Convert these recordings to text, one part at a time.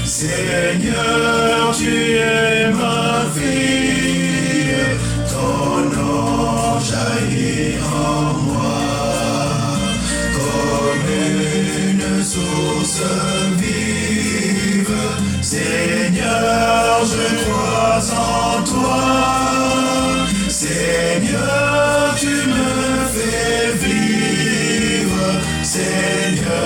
Seigneur, tu es ma vie, ton nom jaillit en moi, comme une source vive. Seigneur, je crois en toi. Seigneur, tu me fais vivre. Seigneur,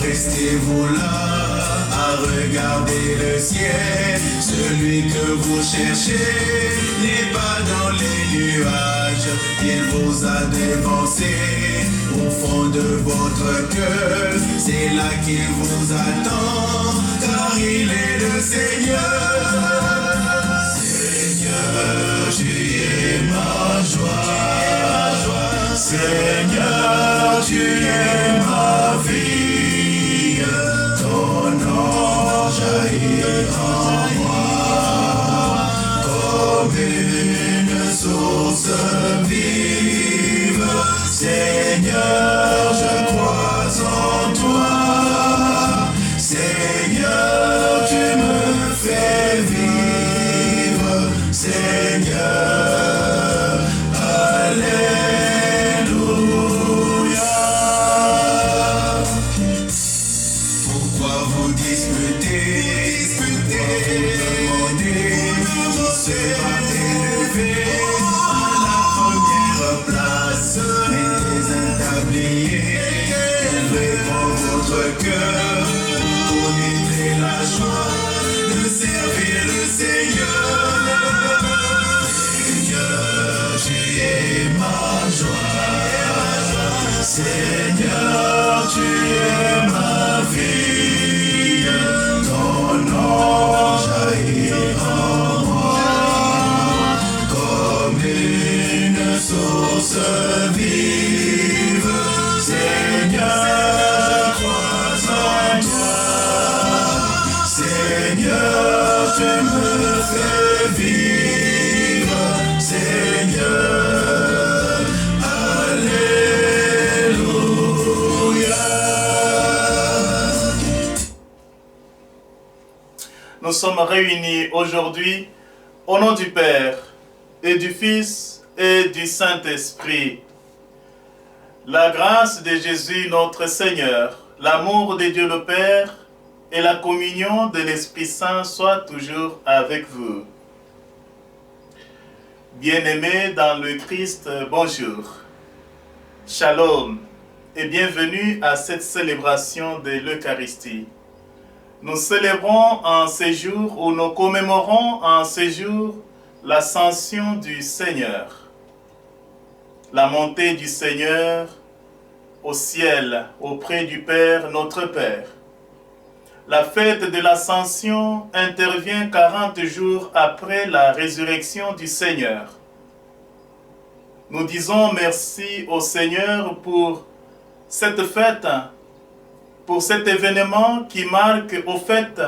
restez-vous là à regarder le ciel. Celui que vous cherchez n'est pas dans les nuages. Il vous a dévancé au fond de votre cœur. C'est là qu'il vous attend, car il est le Seigneur. Seigneur, tu es ma joie. Seigneur, tu es ma vie. Ton nom jaillit en moi comme une source vive. Seigneur, je crois en toi. Seigneur, tu me fais vivre. Seigneur, Seigneur, tu es ma vie, ton nom jaillit en moi comme une source vive. Seigneur, je crois en toi. Seigneur, tu me fais vivre. Seigneur, nous sommes réunis aujourd'hui au nom du Père et du Fils et du Saint-Esprit. La grâce de Jésus notre Seigneur, l'amour de Dieu le Père et la communion de l'Esprit Saint soient toujours avec vous. Bien-aimés dans le Christ, bonjour. Shalom et bienvenue à cette célébration de l'Eucharistie. Nous célébrons en ce jour, ou nous commémorons en ce jour, l'ascension du Seigneur, la montée du Seigneur au ciel, auprès du Père, notre Père. La fête de l'ascension intervient 40 jours après la résurrection du Seigneur. Nous disons merci au Seigneur pour cette fête, pour cet événement qui marque au fait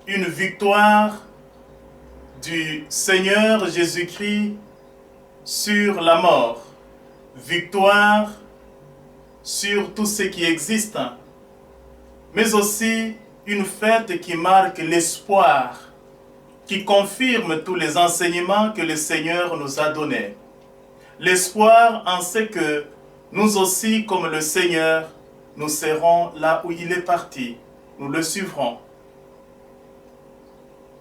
une victoire du Seigneur Jésus-Christ sur la mort, victoire sur tout ce qui existe, mais aussi une fête qui marque l'espoir, qui confirme tous les enseignements que le Seigneur nous a donnés. L'espoir en ce que nous aussi, comme le Seigneur, nous serons là où il est parti, nous le suivrons.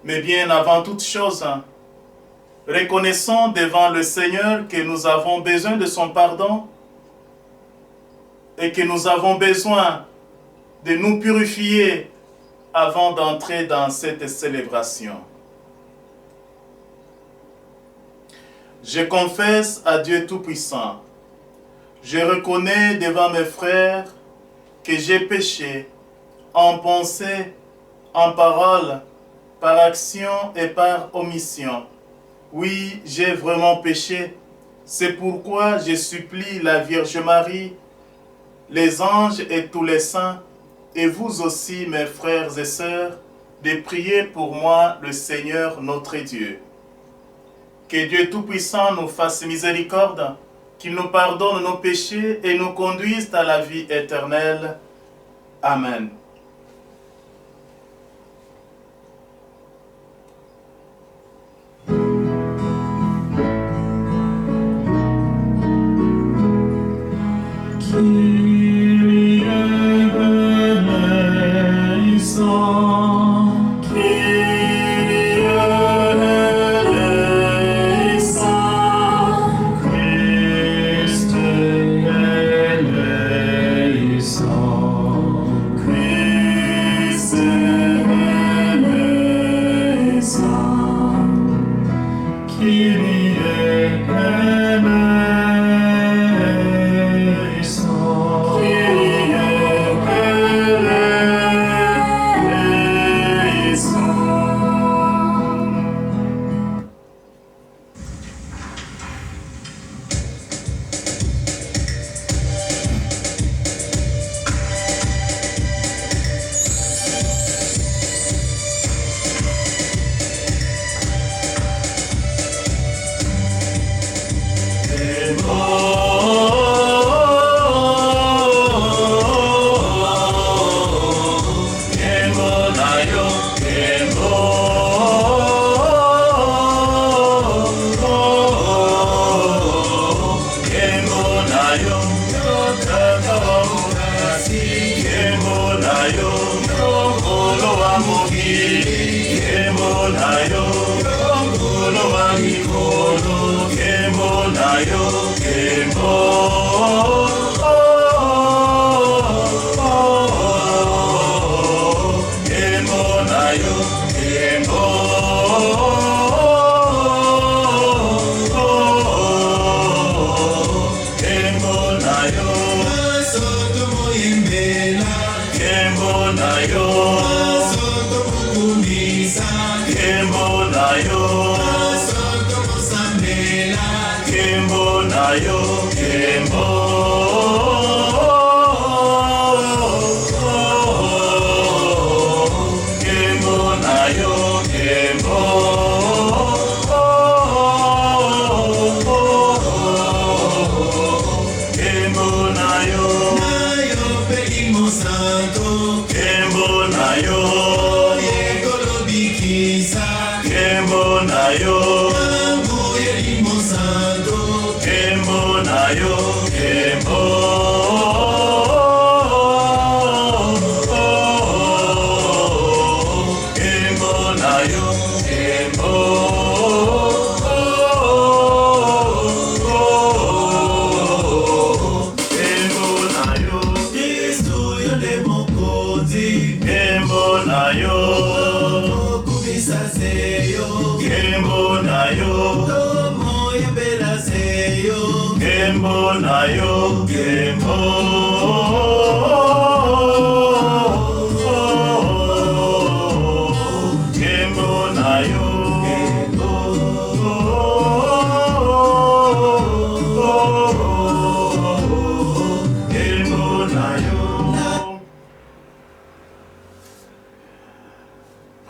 Mais bien avant toute chose, reconnaissons devant le Seigneur que nous avons besoin de son pardon et que nous avons besoin de nous purifier avant d'entrer dans cette célébration. Je confesse à Dieu Tout-Puissant, je reconnais devant mes frères que j'ai péché en pensée, en parole, par action et par omission. Oui, j'ai vraiment péché. C'est pourquoi je supplie la Vierge Marie, les anges et tous les saints, et vous aussi, mes frères et sœurs, de prier pour moi le Seigneur notre Dieu. Que Dieu Tout-Puissant nous fasse miséricorde, qu'il nous pardonne nos péchés et nous conduise à la vie éternelle. Amen.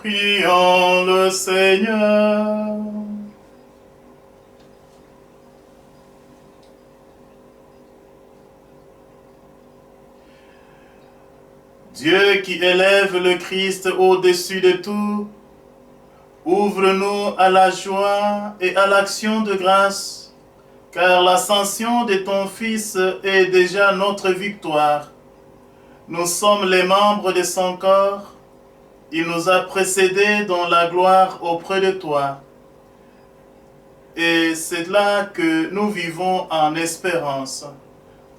Prions le Seigneur. Dieu qui élève le Christ au-dessus de tout, ouvre-nous à la joie et à l'action de grâce, car l'ascension de ton Fils est déjà notre victoire. Nous sommes les membres de son corps. Il nous a précédés dans la gloire auprès de toi. Et c'est là que nous vivons en espérance.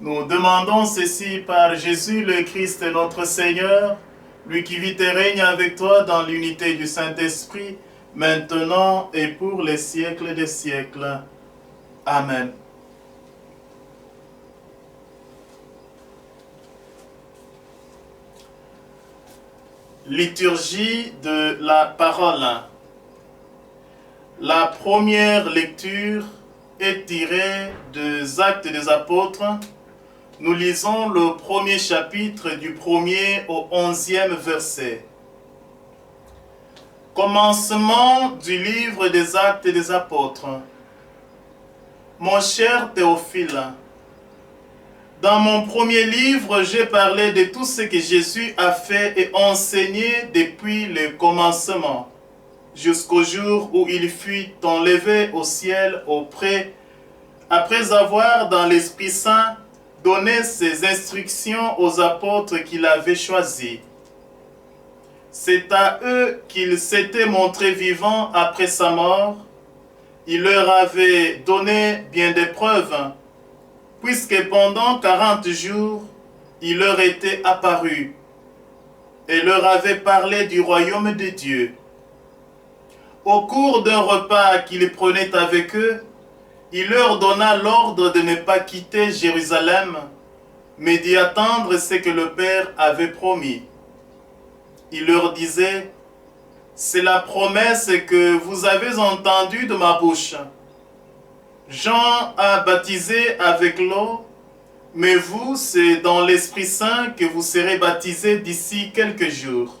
Nous demandons ceci par Jésus le Christ notre Seigneur, lui qui vit et règne avec toi dans l'unité du Saint-Esprit, maintenant et pour les siècles des siècles. Amen. Liturgie de la parole. La première lecture est tirée des Actes des Apôtres. Nous lisons le premier chapitre du 1er au 11e verset. Commencement du livre des Actes des Apôtres. Mon cher Théophile, dans mon premier livre, j'ai parlé de tout ce que Jésus a fait et enseigné depuis le commencement, jusqu'au jour où il fut enlevé au ciel après avoir, dans l'Esprit Saint, donné ses instructions aux apôtres qu'il avait choisis. C'est à eux qu'il s'était montré vivant après sa mort. Il leur avait donné bien des preuves, puisque pendant 40 jours, il leur était apparu et leur avait parlé du royaume de Dieu. Au cours d'un repas qu'il prenait avec eux, il leur donna l'ordre de ne pas quitter Jérusalem, mais d'y attendre ce que le Père avait promis. Il leur disait, « C'est la promesse que vous avez entendue de ma bouche. Jean a baptisé avec l'eau, mais vous, c'est dans l'Esprit Saint que vous serez baptisés d'ici quelques jours. »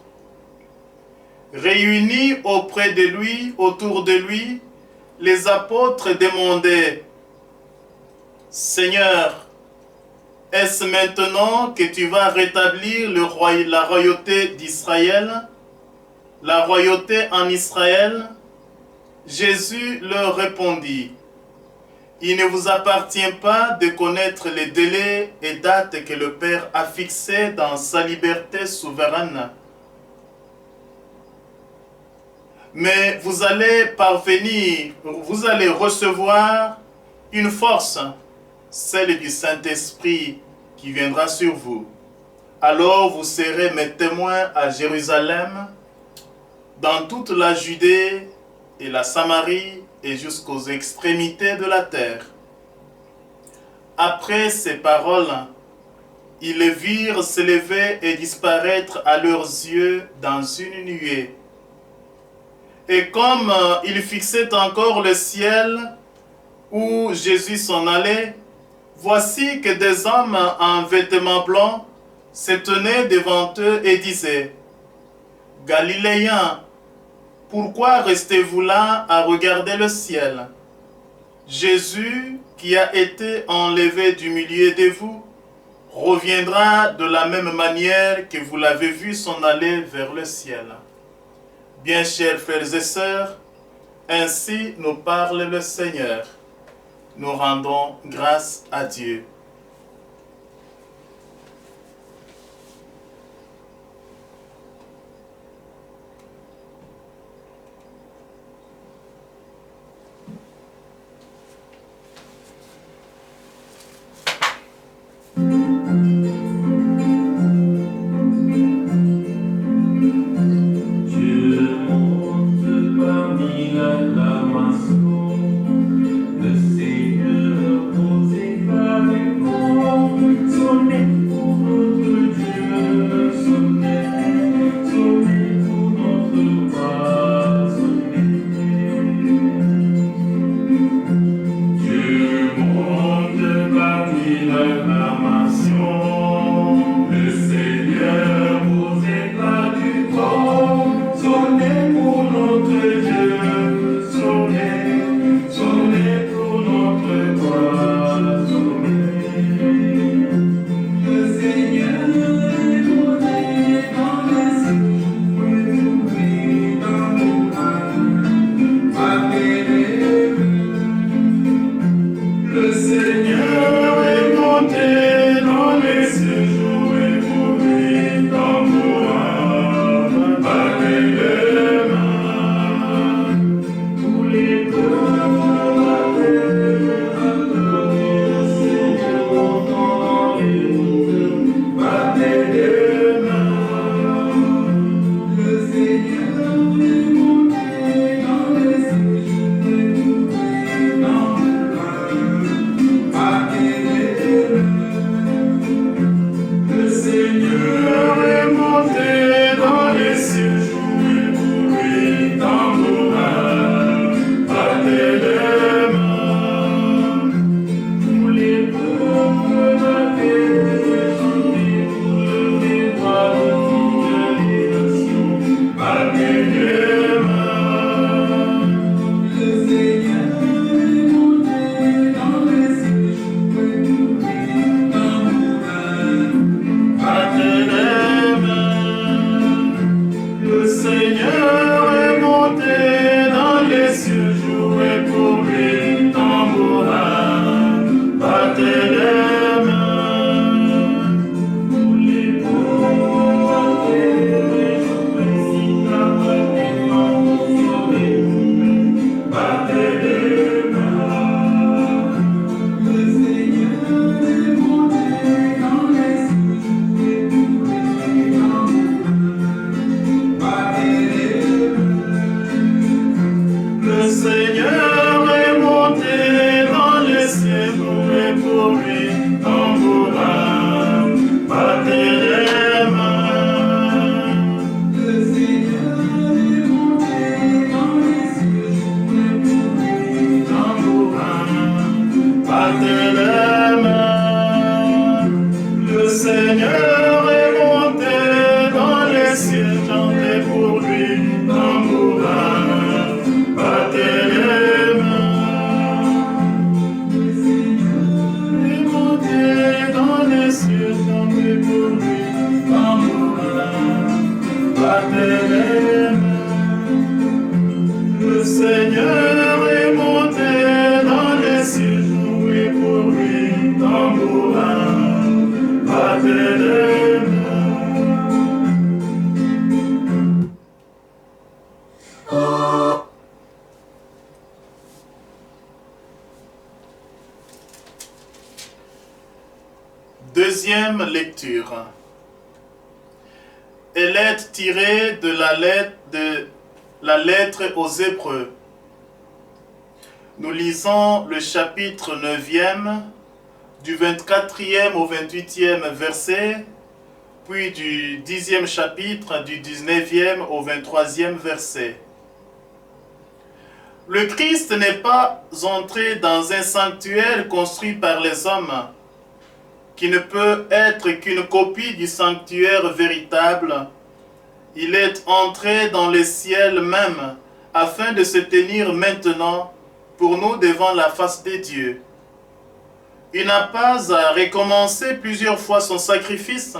Réunis auprès de lui, autour de lui, les apôtres demandaient, « Seigneur, est-ce maintenant que tu vas rétablir la royauté d'Israël, la royauté en Israël ?» Jésus leur répondit, « Il ne vous appartient pas de connaître les délais et dates que le Père a fixés dans sa liberté souveraine. Mais vous allez recevoir une force, celle du Saint-Esprit qui viendra sur vous. Alors vous serez mes témoins à Jérusalem, dans toute la Judée et la Samarie et jusqu'aux extrémités de la terre. » Après ces paroles, ils les virent s'élever et disparaître à leurs yeux dans une nuée. Et comme ils fixaient encore le ciel où Jésus s'en allait, voici que des hommes en vêtements blancs se tenaient devant eux et disaient, « Galiléens, pourquoi restez-vous là à regarder le ciel? Jésus, qui a été enlevé du milieu de vous, reviendra de la même manière que vous l'avez vu s'en aller vers le ciel. » Bien chers frères et sœurs, ainsi nous parle le Seigneur. Nous rendons grâce à Dieu. Le Seigneur posé avec Bethléem. Le Seigneur est monté dans les cieux, jouez pour lui tambourin, Bethléem. Deuxième lecture. Elle est tirée de la lettre aux Hébreux. Nous lisons le chapitre 9e, du 24e au 28e verset, puis du 10e chapitre, du 19e au 23e verset. Le Christ n'est pas entré dans un sanctuaire construit par les hommes, qui ne peut être qu'une copie du sanctuaire véritable. Il est entré dans le ciel même, afin de se tenir maintenant pour nous devant la face de Dieu. Il n'a pas à recommencer plusieurs fois son sacrifice,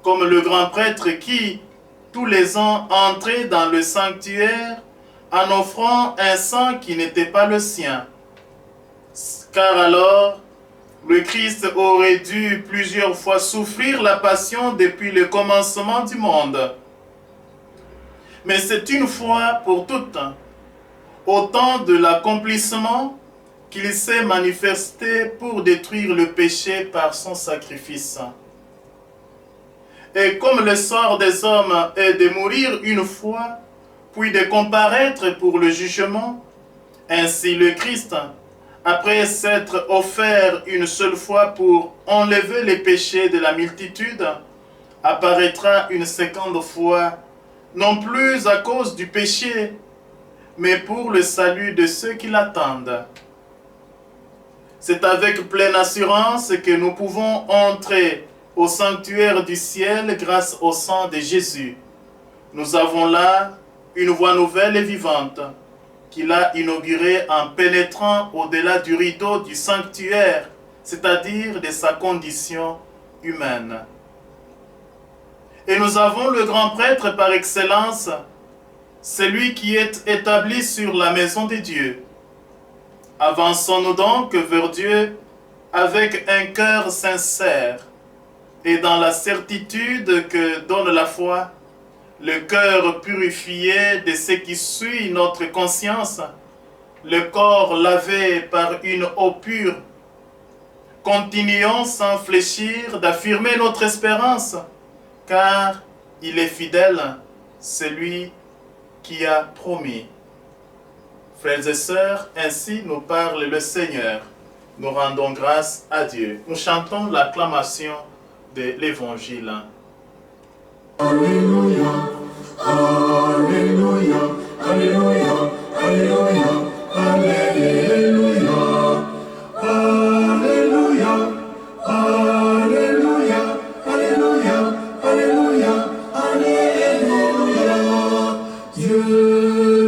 comme le grand prêtre qui, tous les ans, entrait dans le sanctuaire en offrant un sang qui n'était pas le sien. Car alors, le Christ aurait dû plusieurs fois souffrir la passion depuis le commencement du monde. Mais c'est une fois pour toutes, au temps de l'accomplissement, qu'il s'est manifesté pour détruire le péché par son sacrifice. Et comme le sort des hommes est de mourir une fois, puis de comparaître pour le jugement, ainsi le Christ, après s'être offert une seule fois pour enlever les péchés de la multitude, apparaîtra une seconde fois, non plus à cause du péché, mais pour le salut de ceux qui l'attendent. C'est avec pleine assurance que nous pouvons entrer au sanctuaire du ciel grâce au sang de Jésus. Nous avons là une voie nouvelle et vivante, qu'il a inauguré en pénétrant au-delà du rideau du sanctuaire, c'est-à-dire de sa condition humaine. Et nous avons le grand prêtre par excellence, celui qui est établi sur la maison de Dieu. Avançons-nous donc vers Dieu avec un cœur sincère et dans la certitude que donne la foi, le cœur purifié de ce qui suit notre conscience, le corps lavé par une eau pure. Continuons sans fléchir d'affirmer notre espérance, car il est fidèle, celui qui a promis. Frères et sœurs, ainsi nous parle le Seigneur. Nous rendons grâce à Dieu. Nous chantons l'acclamation de l'Évangile. Alléluia, Alléluia, Alléluia, Alléluia, Alléluia, Alléluia, Alléluia, Alléluia, Alléluia, Alléluia. Dieu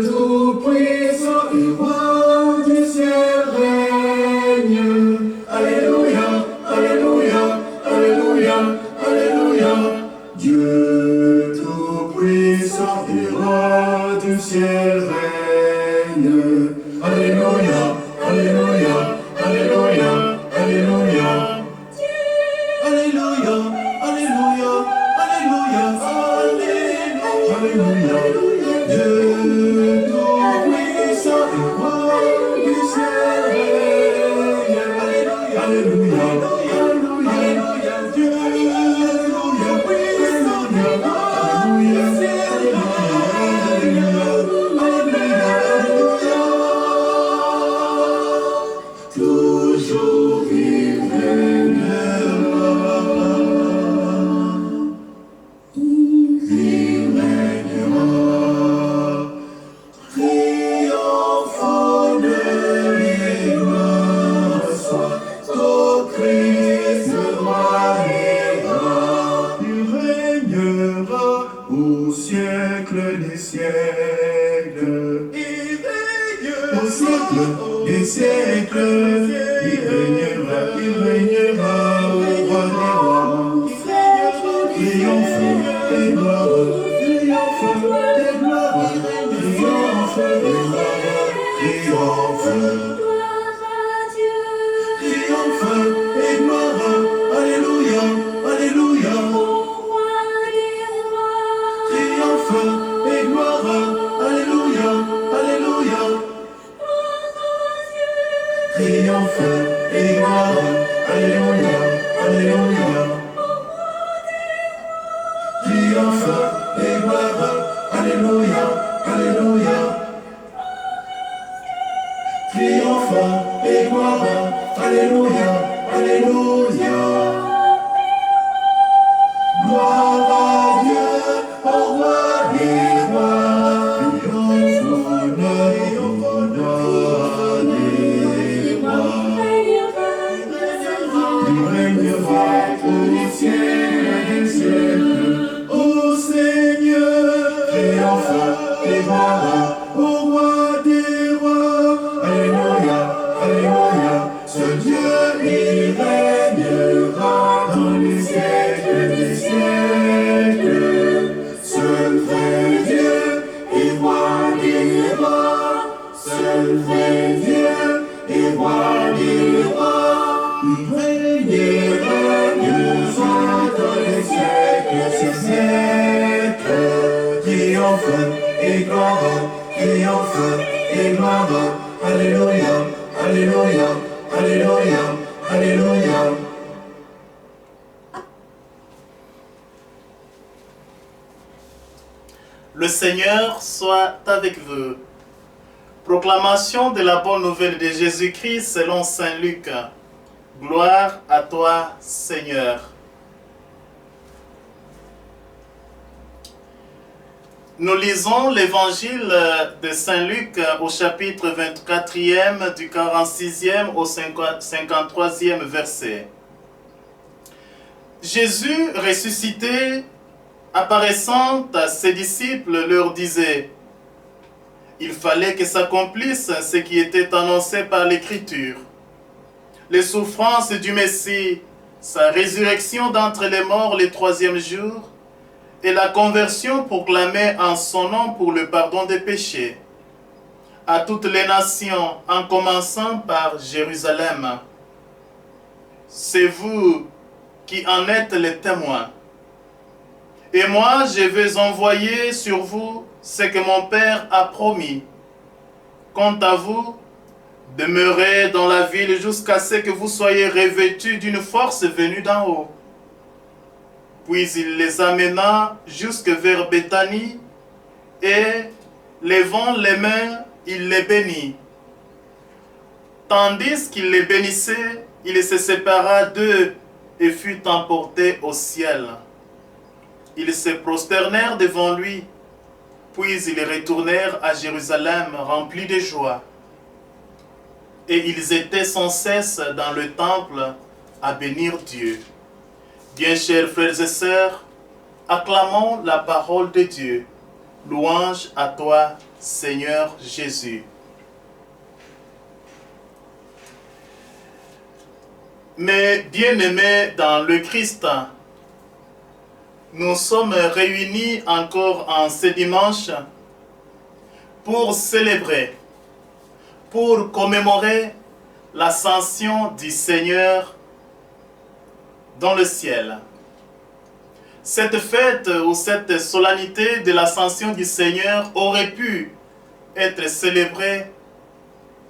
tout-puissant et roi du ciel règne. Alléluia, Alléluia, Alléluia, Alléluia. Dieu tout-puissant et roi du ciel règne. Alléluia, Alléluia, Alléluia, Alléluia. Alléluia, Alléluia, Alléluia, Alléluia. Dieu tout-puissant et roi du ciel règne. Alléluia, Alléluia, Alléluia. Dieu toujours il règnera. Il règnera, triomphant de l'immense, au Christ règnera. Il règnera au siècle des siècles. Il règnera au siècle des siècles. Il règnera, au roi des rois. Triomphant et gloire, triomphant. Le Seigneur soit avec vous. Proclamation de la bonne nouvelle de Jésus-Christ selon Saint Luc. Gloire à toi, Seigneur. Nous lisons l'évangile de Saint Luc au chapitre 24e du 46e au 53e verset. Jésus ressuscité, apparaissant à ses disciples, leur disait: il fallait que s'accomplisse ce qui était annoncé par l'Écriture. Les souffrances du Messie, sa résurrection d'entre les morts le 3e jour, et la conversion proclamée en son nom pour le pardon des péchés, à toutes les nations, en commençant par Jérusalem. C'est vous qui en êtes les témoins. Et moi, je vais envoyer sur vous ce que mon Père a promis. Quant à vous, demeurez dans la ville jusqu'à ce que vous soyez revêtus d'une force venue d'en haut. Puis il les amena jusque vers Béthanie, et, levant les mains, il les bénit. Tandis qu'il les bénissait, il se sépara d'eux et fut emporté au ciel. Ils se prosternèrent devant lui, puis ils retournèrent à Jérusalem remplis de joie. Et ils étaient sans cesse dans le temple à bénir Dieu. Bien chers frères et sœurs, acclamons la parole de Dieu. Louange à toi, Seigneur Jésus. Mes bien-aimés dans le Christ, nous sommes réunis encore en ce dimanche pour célébrer, pour commémorer l'ascension du Seigneur dans le ciel. Cette fête ou cette solennité de l'ascension du Seigneur aurait pu être célébrée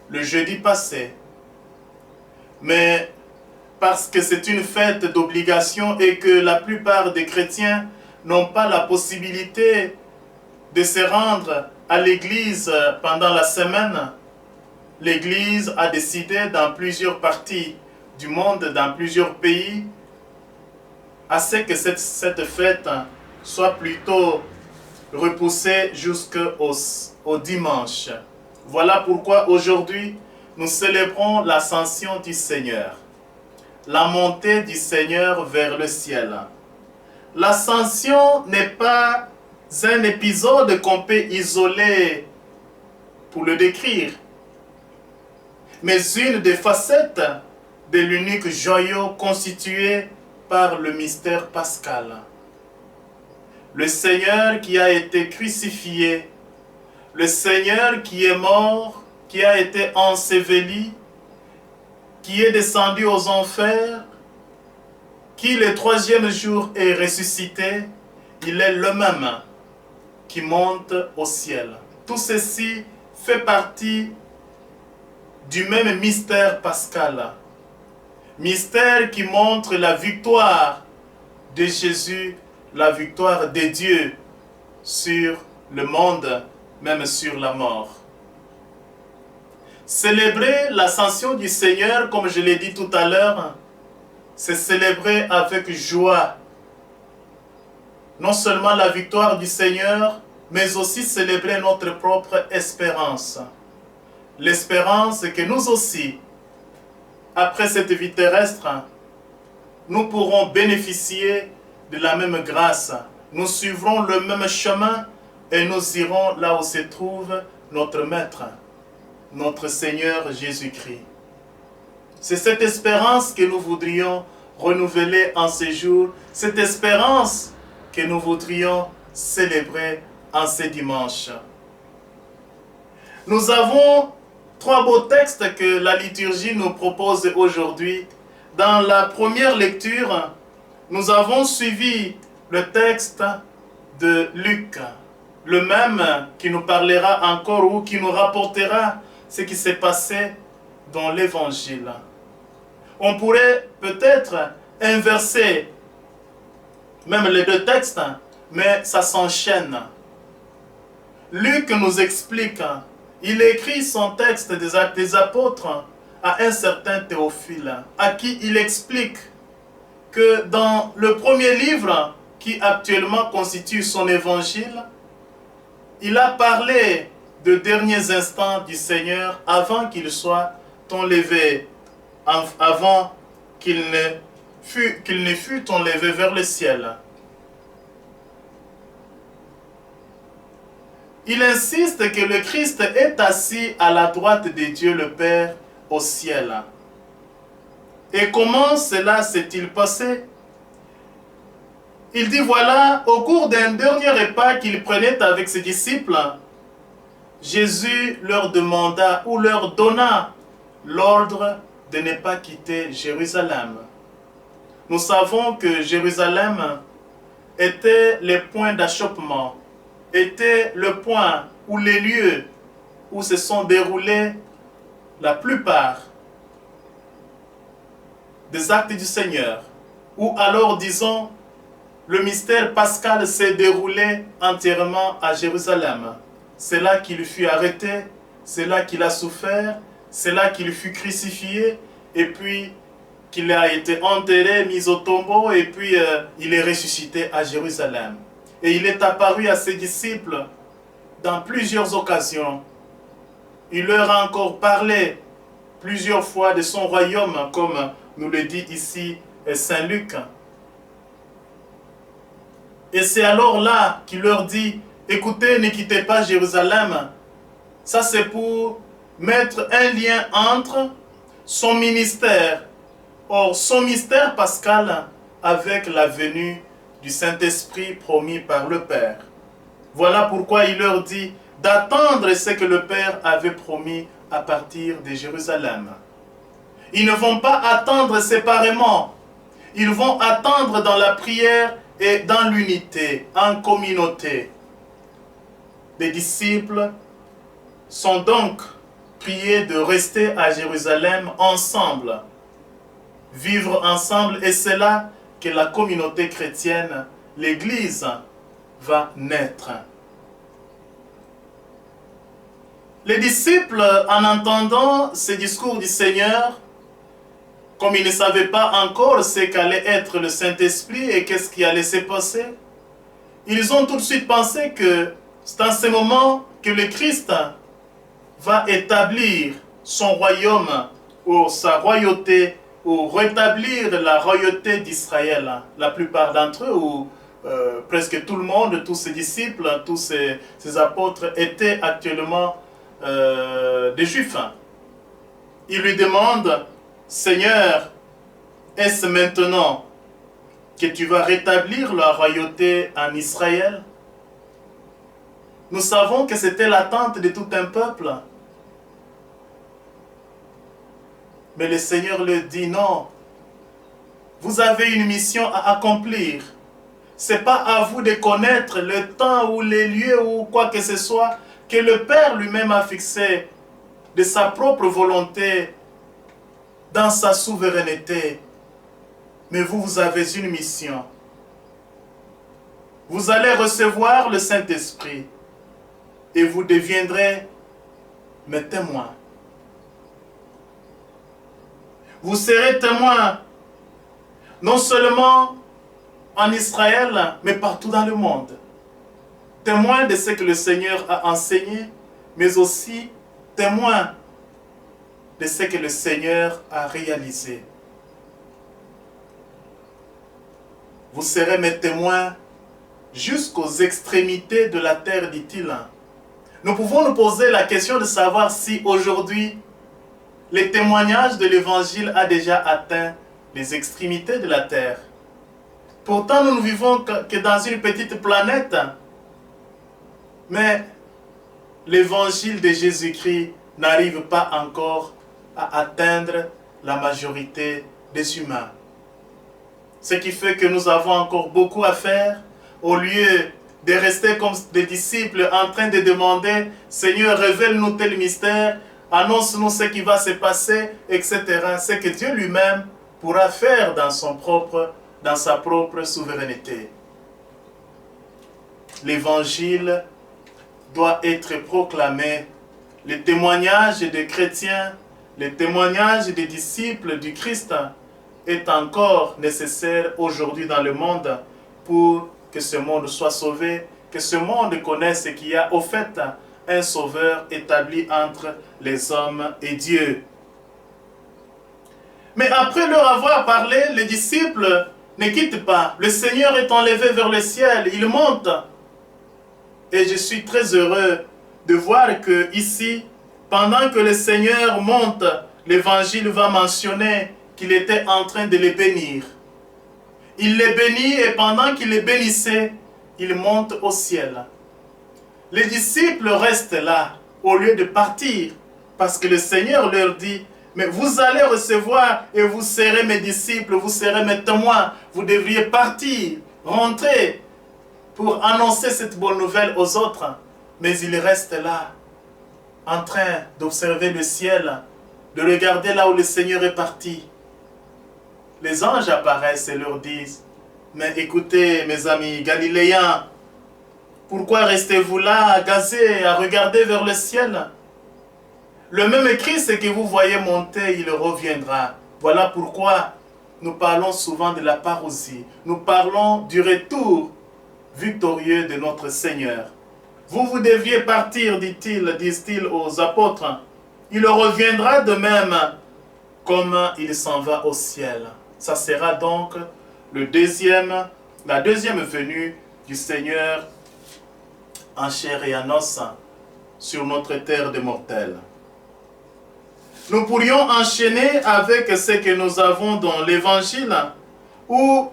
le jeudi passé. Mais parce que c'est une fête d'obligation et que la plupart des chrétiens n'ont pas la possibilité de se rendre à l'église pendant la semaine, l'église a décidé dans plusieurs parties du monde, dans plusieurs pays, à ce que cette fête soit plutôt repoussée jusqu'au dimanche. Voilà pourquoi aujourd'hui, nous célébrons l'ascension du Seigneur, la montée du Seigneur vers le ciel. L'ascension n'est pas un épisode qu'on peut isoler pour le décrire, mais une des facettes de l'unique joyau constitué par le mystère pascal. Le Seigneur qui a été crucifié, le Seigneur qui est mort, qui a été enseveli, qui est descendu aux enfers, qui le troisième jour est ressuscité, il est le même qui monte au ciel. Tout ceci fait partie du même mystère pascal. Mystère qui montre la victoire de Jésus, la victoire de Dieu sur le monde, même sur la mort. Célébrer l'ascension du Seigneur, comme je l'ai dit tout à l'heure, c'est célébrer avec joie. Non seulement la victoire du Seigneur, mais aussi célébrer notre propre espérance. L'espérance que nous aussi, après cette vie terrestre, nous pourrons bénéficier de la même grâce. Nous suivrons le même chemin et nous irons là où se trouve notre Maître, notre Seigneur Jésus-Christ. C'est cette espérance que nous voudrions renouveler en ces jours, cette espérance que nous voudrions célébrer en ces dimanches. Nous avons 3 beaux textes que la liturgie nous propose aujourd'hui. Dans la première lecture, nous avons suivi le texte de Luc, le même qui nous parlera encore ou qui nous rapportera ce qui s'est passé dans l'Évangile. On pourrait peut-être inverser même les 2 textes, mais ça s'enchaîne. Luc nous explique, il écrit son texte des Actes des Apôtres à un certain Théophile, à qui il explique que dans le premier livre qui actuellement constitue son évangile, il a parlé de derniers instants du Seigneur avant qu'il soit enlevé, avant qu'il ne fût enlevé vers le ciel. Il insiste que le Christ est assis à la droite de Dieu le Père au ciel. Et comment cela s'est-il passé? Il dit voilà, au cours d'un dernier repas qu'il prenait avec ses disciples, Jésus leur demanda ou leur donna l'ordre de ne pas quitter Jérusalem. Nous savons que Jérusalem était le point d'achoppement, était le point ou les lieux où se sont déroulés la plupart des actes du Seigneur, ou alors disons le mystère pascal s'est déroulé entièrement à Jérusalem. C'est là qu'il fut arrêté, c'est là qu'il a souffert, c'est là qu'il fut crucifié, et puis qu'il a été enterré, mis au tombeau, et puis il est ressuscité à Jérusalem. Et il est apparu à ses disciples dans plusieurs occasions. Il leur a encore parlé plusieurs fois de son royaume, comme nous le dit ici Saint Luc. Et c'est alors là qu'il leur dit, écoutez, ne quittez pas Jérusalem. Ça c'est pour mettre un lien entre son ministère, or son mystère pascal, avec la venue du Saint-Esprit promis par le Père. Voilà pourquoi il leur dit d'attendre ce que le Père avait promis à partir de Jérusalem. Ils ne vont pas attendre séparément, ils vont attendre dans la prière et dans l'unité, en communauté. Les disciples sont donc priés de rester à Jérusalem ensemble, vivre ensemble, et c'est là que la communauté chrétienne, l'Église, va naître. Les disciples, en entendant ce discours du Seigneur, comme ils ne savaient pas encore ce qu'allait être le Saint-Esprit et qu'est-ce qui allait se passer, ils ont tout de suite pensé que c'est en ce moment que le Christ va établir son royaume ou sa royauté, ou rétablir la royauté d'Israël. La plupart d'entre eux, ou presque tout le monde, tous ses disciples, tous ses apôtres étaient actuellement des Juifs. Ils lui demandent, Seigneur, est-ce maintenant que tu vas rétablir la royauté en Israël? Nous savons que c'était l'attente de tout un peuple. Mais le Seigneur leur dit non. Vous avez une mission à accomplir. Ce n'est pas à vous de connaître le temps ou les lieux ou quoi que ce soit que le Père lui-même a fixé de sa propre volonté, dans sa souveraineté. Mais vous, vous avez une mission. Vous allez recevoir le Saint-Esprit et vous deviendrez mes témoins. Vous serez témoins non seulement en Israël, mais partout dans le monde. Témoins de ce que le Seigneur a enseigné, mais aussi témoins de ce que le Seigneur a réalisé. Vous serez mes témoins jusqu'aux extrémités de la terre, dit-il. Nous pouvons nous poser la question de savoir si aujourd'hui, le témoignage de l'Évangile a déjà atteint les extrémités de la terre. Pourtant, nous ne vivons que dans une petite planète. Mais l'Évangile de Jésus-Christ n'arrive pas encore à atteindre la majorité des humains. Ce qui fait que nous avons encore beaucoup à faire, au lieu de rester comme des disciples en train de demander « Seigneur, révèle-nous tel mystère, annonce-nous ce qui va se passer, etc. » C'est que Dieu lui-même pourra faire dans sa propre souveraineté. L'Évangile doit être proclamé. Le témoignage des chrétiens, le témoignage des disciples du Christ est encore nécessaire aujourd'hui dans le monde pour que ce monde soit sauvé, que ce monde connaisse qu'il y a au fait un sauveur établi entre les hommes et Dieu. Mais après leur avoir parlé, les disciples ne quittent pas. Le Seigneur est enlevé vers le ciel, il monte. Et je suis très heureux de voir que ici, pendant que le Seigneur monte, l'Évangile va mentionner qu'il était en train de les bénir. Il les bénit et pendant qu'il les bénissait, il monte au ciel. Les disciples restent là au lieu de partir parce que le Seigneur leur dit « Mais vous allez recevoir et vous serez mes disciples, vous serez mes témoins, vous devriez partir, rentrer pour annoncer cette bonne nouvelle aux autres. » Mais ils restent là en train d'observer le ciel, de regarder là où le Seigneur est parti. Les anges apparaissent et leur disent « Mais écoutez, mes amis galiléens, pourquoi restez-vous là, gazés, à regarder vers le ciel? Le même Christ que vous voyez monter, il reviendra. Voilà pourquoi nous parlons souvent de la parousie. Nous parlons du retour victorieux de notre Seigneur. Vous deviez partir, disent-ils aux apôtres. Il reviendra de même comme il s'en va au ciel. Ça sera donc la deuxième venue du Seigneur en chair et en os sur notre terre de mortels. Nous pourrions enchaîner avec ce que nous avons dans l'Évangile, où,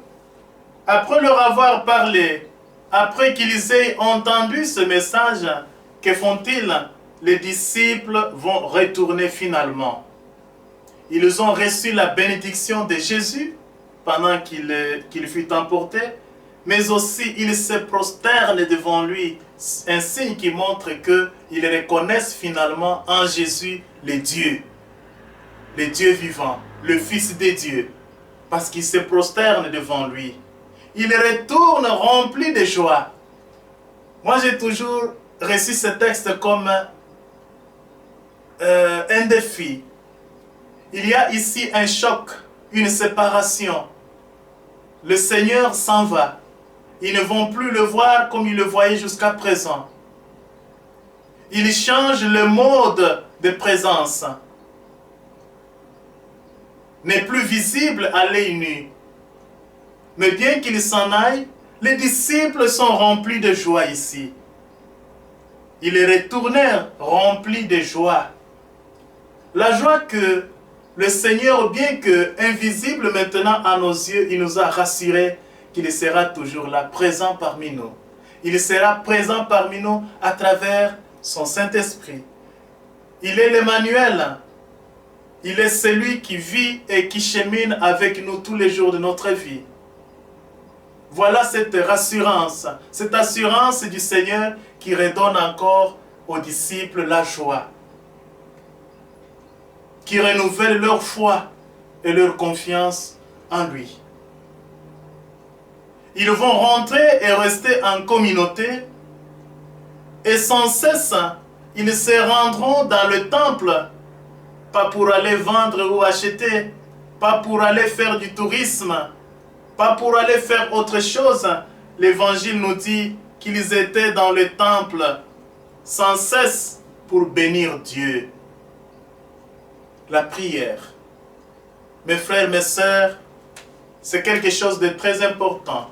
après leur avoir parlé, après qu'ils aient entendu ce message, que font-ils? Les disciples vont retourner finalement. Ils ont reçu la bénédiction de Jésus pendant qu'il fut emporté, mais aussi ils se prosternent devant lui, un signe qui montre qu'ils reconnaissent finalement en Jésus le Dieu vivant, le Fils de Dieu, parce qu'ils se prosternent devant lui. Ils retournent remplis de joie. Moi, j'ai toujours reçu ce texte comme un défi. Il y a ici un choc, une séparation. Le Seigneur s'en va. Ils ne vont plus le voir comme ils le voyaient jusqu'à présent. Il change le mode de présence. N'est plus visible à l'œil nu. Mais bien qu'il s'en aille, les disciples sont remplis de joie ici. Ils retournèrent remplis de joie. La joie que le Seigneur, bien que invisible maintenant à nos yeux, il nous a rassurés qu'il sera toujours là, présent parmi nous. Il sera présent parmi nous à travers son Saint-Esprit. Il est l'Emmanuel. Il est celui qui vit et qui chemine avec nous tous les jours de notre vie. Voilà cette assurance du Seigneur qui redonne encore aux disciples la joie, qui renouvelle leur foi et leur confiance en lui. Ils vont rentrer et rester en communauté et sans cesse, ils se rendront dans le temple, pas pour aller vendre ou acheter, pas pour aller faire du tourisme, pas pour aller faire autre chose. L'Évangile nous dit qu'ils étaient dans le temple sans cesse pour bénir Dieu. La prière. Mes frères, mes sœurs, c'est quelque chose de très important.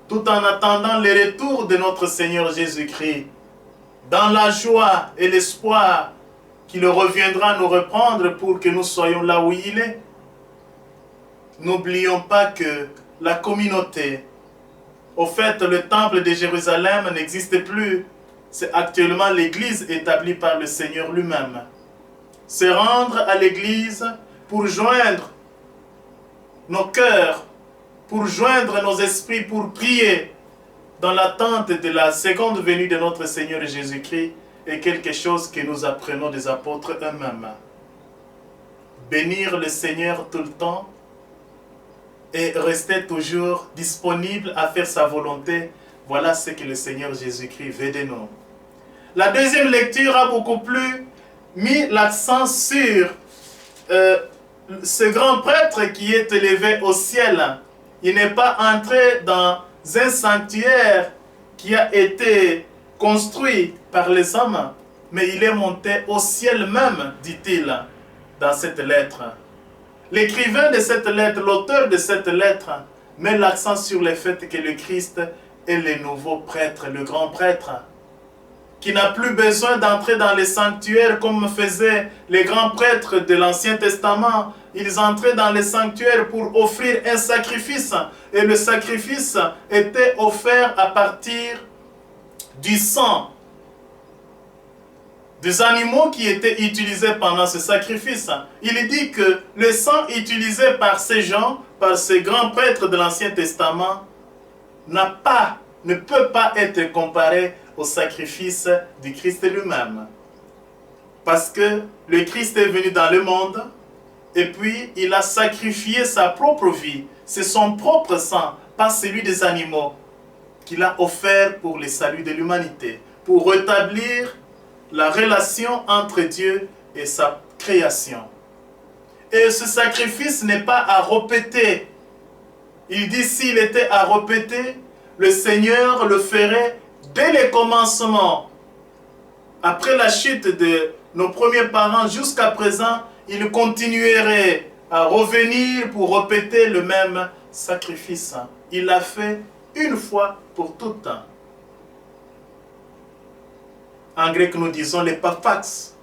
Tout en attendant le retour de notre Seigneur Jésus-Christ, dans la joie et l'espoir qu'il reviendra nous reprendre pour que nous soyons là où il est. N'oublions pas que la communauté, au fait, le temple de Jérusalem n'existe plus. C'est actuellement l'église établie par le Seigneur lui-même. Se rendre à l'église pour joindre nos cœurs, pour joindre nos esprits, pour prier dans l'attente de la seconde venue de notre Seigneur Jésus-Christ est quelque chose que nous apprenons des apôtres eux-mêmes. Bénir le Seigneur tout le temps et rester toujours disponible à faire sa volonté, voilà ce que le Seigneur Jésus-Christ veut de nous. La deuxième lecture a beaucoup plus mis l'accent sur ce grand prêtre qui est élevé au ciel. Il n'est pas entré dans un sanctuaire qui a été construit par les hommes, mais il est monté au ciel même, dit-il dans cette lettre. L'écrivain de cette lettre, l'auteur de cette lettre, met l'accent sur le fait que le Christ est le nouveau prêtre, le grand prêtre, qui n'a plus besoin d'entrer dans les sanctuaires comme faisaient les grands prêtres de l'Ancien Testament. Ils entraient dans les sanctuaires pour offrir un sacrifice. Et le sacrifice était offert à partir du sang des animaux qui étaient utilisés pendant ce sacrifice. Il dit que le sang utilisé par ces gens, par ces grands prêtres de l'Ancien Testament, ne peut pas être comparé au sacrifice du Christ lui-même. Parce que le Christ est venu dans le monde et puis il a sacrifié sa propre vie. C'est son propre sang, pas celui des animaux, qu'il a offert pour le salut de l'humanité, pour rétablir la relation entre Dieu et sa création. Et ce sacrifice n'est pas à répéter. Il dit s'il était à répéter, le Seigneur le ferait dès le commencement. Après la chute de nos premiers parents jusqu'à présent, il continuerait à revenir pour répéter le même sacrifice. Il l'a fait une fois pour tout temps. En grec, nous disons le papax.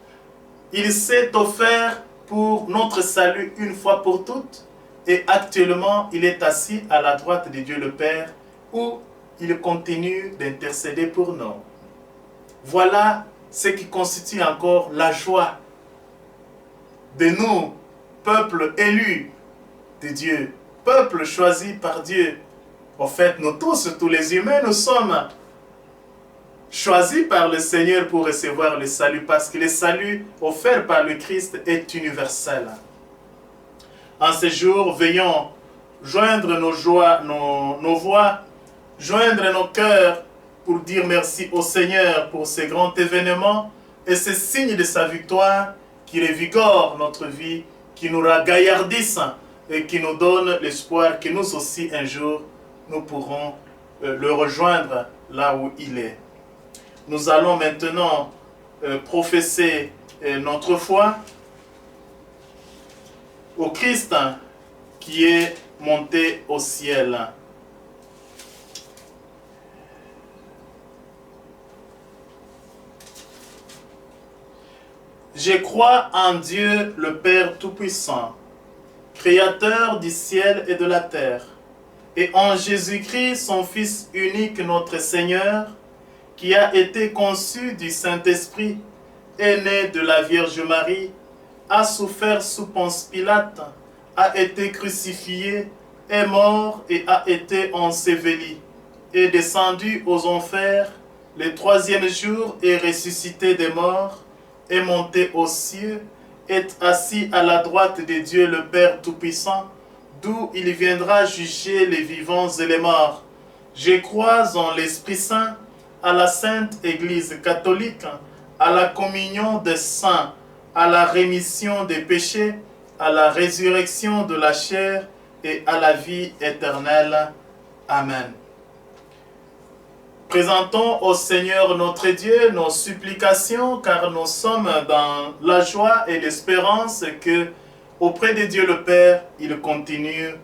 Il s'est offert pour notre salut une fois pour toutes. Et actuellement, il est assis à la droite de Dieu le Père, où il continue d'intercéder pour nous. Voilà ce qui constitue encore la joie de nous, peuple élu de Dieu, peuple choisi par Dieu. En fait, nous tous les humains, nous sommes choisis par le Seigneur pour recevoir le salut, parce que le salut offert par le Christ est universel. En ce jour, veillons joindre nos joies, nos voix, joindre nos cœurs pour dire merci au Seigneur pour ces grands événements et ces signes de sa victoire qui revigorent notre vie, qui nous ragaillardissent et qui nous donnent l'espoir que nous aussi un jour nous pourrons le rejoindre là où il est. Nous allons maintenant professer notre foi au Christ qui est monté au ciel. Je crois en Dieu le Père Tout-Puissant, Créateur du ciel et de la terre, et en Jésus-Christ, son Fils unique, notre Seigneur, qui a été conçu du Saint-Esprit, est né de la Vierge Marie, a souffert sous Ponce Pilate, a été crucifié, est mort et a été enseveli, est descendu aux enfers, le troisième jour est ressuscité des morts, est monté aux cieux, est assis à la droite de Dieu le Père Tout-Puissant, d'où il viendra juger les vivants et les morts. Je crois en l'Esprit Saint, à la Sainte Église catholique, à la communion des saints, à la rémission des péchés, à la résurrection de la chair et à la vie éternelle. Amen. Présentons au Seigneur notre Dieu nos supplications, car nous sommes dans la joie et l'espérance que, auprès de Dieu le Père, il continue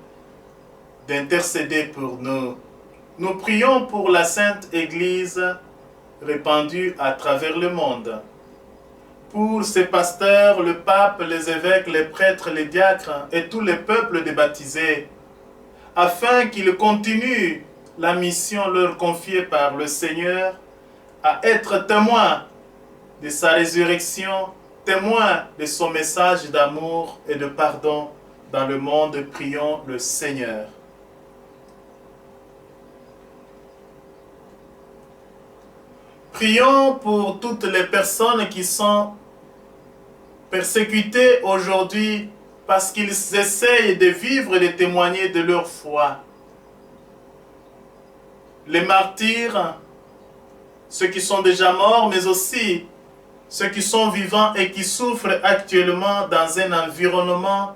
d'intercéder pour nous. Nous prions pour la Sainte Église répandue à travers le monde, pour ses pasteurs, le pape, les évêques, les prêtres, les diacres et tous les peuples débaptisés, afin qu'ils continuent la mission leur confiée par le Seigneur, à être témoins de sa résurrection, témoins de son message d'amour et de pardon dans le monde. Prions le Seigneur. Prions pour toutes les personnes qui sont persécutées aujourd'hui parce qu'ils essayent de vivre et de témoigner de leur foi. Les martyrs, ceux qui sont déjà morts, mais aussi ceux qui sont vivants et qui souffrent actuellement dans un environnement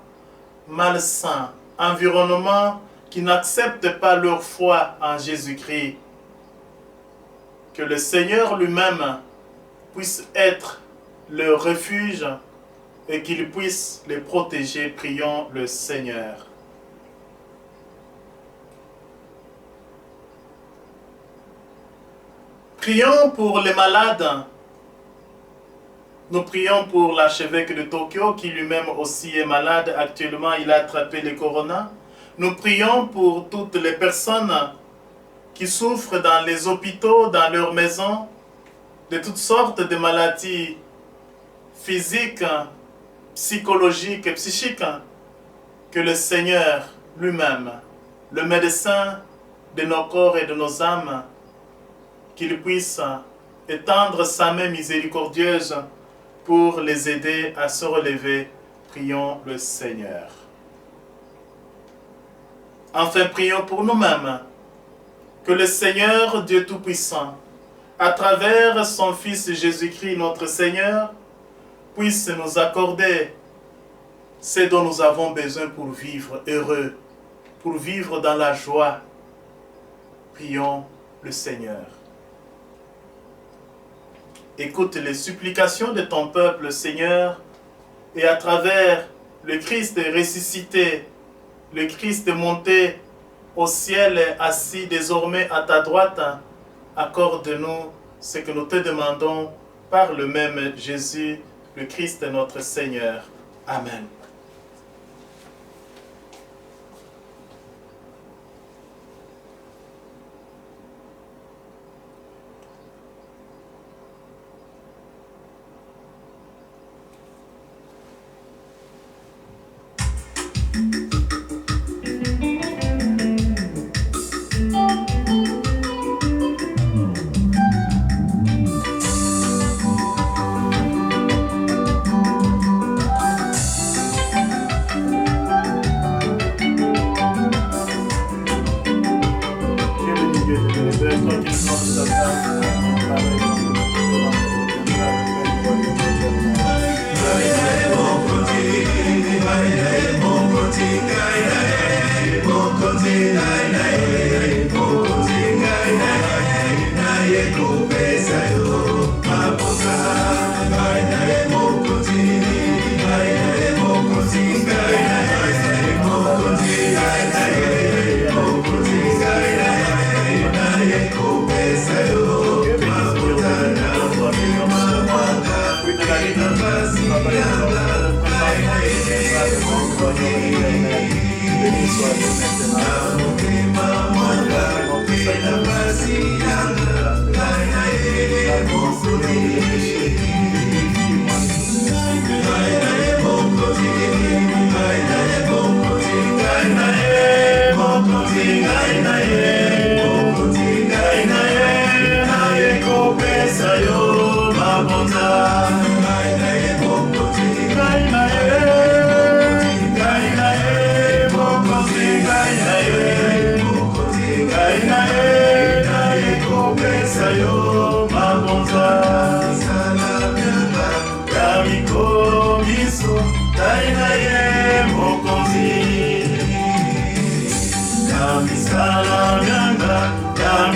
malsain, environnement qui n'accepte pas leur foi en Jésus-Christ. Que le Seigneur lui-même puisse être leur refuge et qu'il puisse les protéger. Prions le Seigneur. Prions pour les malades. Nous prions pour l'archevêque de Tokyo qui lui-même aussi est malade. Actuellement, il a attrapé le corona. Nous prions pour toutes les personnes qui souffrent dans les hôpitaux, dans leurs maisons, de toutes sortes de maladies physiques, psychologiques et psychiques. Que le Seigneur lui-même, le médecin de nos corps et de nos âmes, qu'il puisse étendre sa main miséricordieuse pour les aider à se relever. Prions le Seigneur. Enfin, prions pour nous-mêmes. Que le Seigneur, Dieu Tout-Puissant, à travers son Fils Jésus-Christ, notre Seigneur, puisse nous accorder ce dont nous avons besoin pour vivre heureux, pour vivre dans la joie. Prions le Seigneur. Écoute les supplications de ton peuple, Seigneur, et à travers le Christ ressuscité, le Christ monté au ciel, assis désormais à ta droite, accorde-nous ce que nous te demandons par le même Jésus, le Christ notre Seigneur. Amen.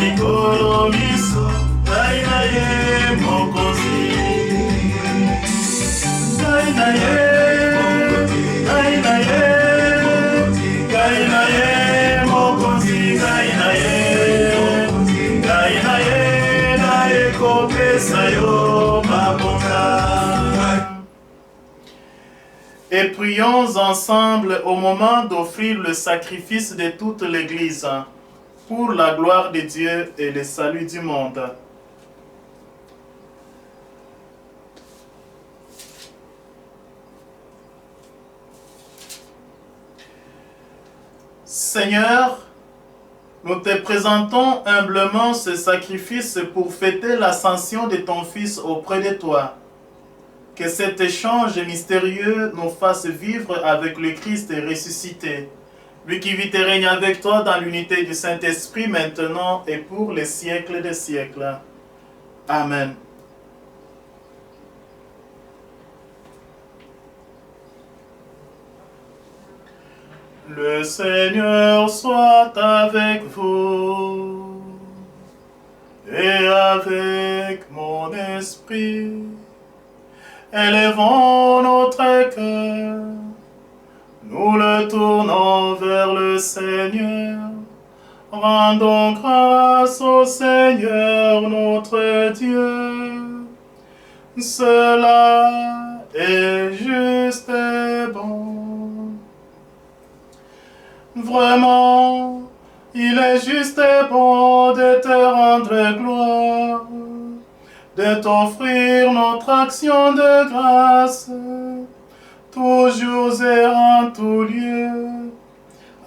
mikolo miso ngai na ye mokonzi ngai na ye ngai na ye ngai na ye mokonzi ngai na ye na ye kopesa yo mabonga. Et prions ensemble au moment d'offrir le sacrifice de toute l'Église pour la gloire de Dieu et le salut du monde. Seigneur, nous te présentons humblement ce sacrifice pour fêter l'ascension de ton Fils auprès de toi. Que cet échange mystérieux nous fasse vivre avec le Christ ressuscité, lui qui vit et règne avec toi dans l'unité du Saint-Esprit maintenant et pour les siècles des siècles. Amen. Le Seigneur soit avec vous et avec mon esprit. Élevons notre cœur, nous le tournons vers le Seigneur. Rendons grâce au Seigneur notre Dieu. Cela est juste et bon. Vraiment, il est juste et bon de te rendre gloire, de t'offrir notre action de grâce, toujours et en tout lieu.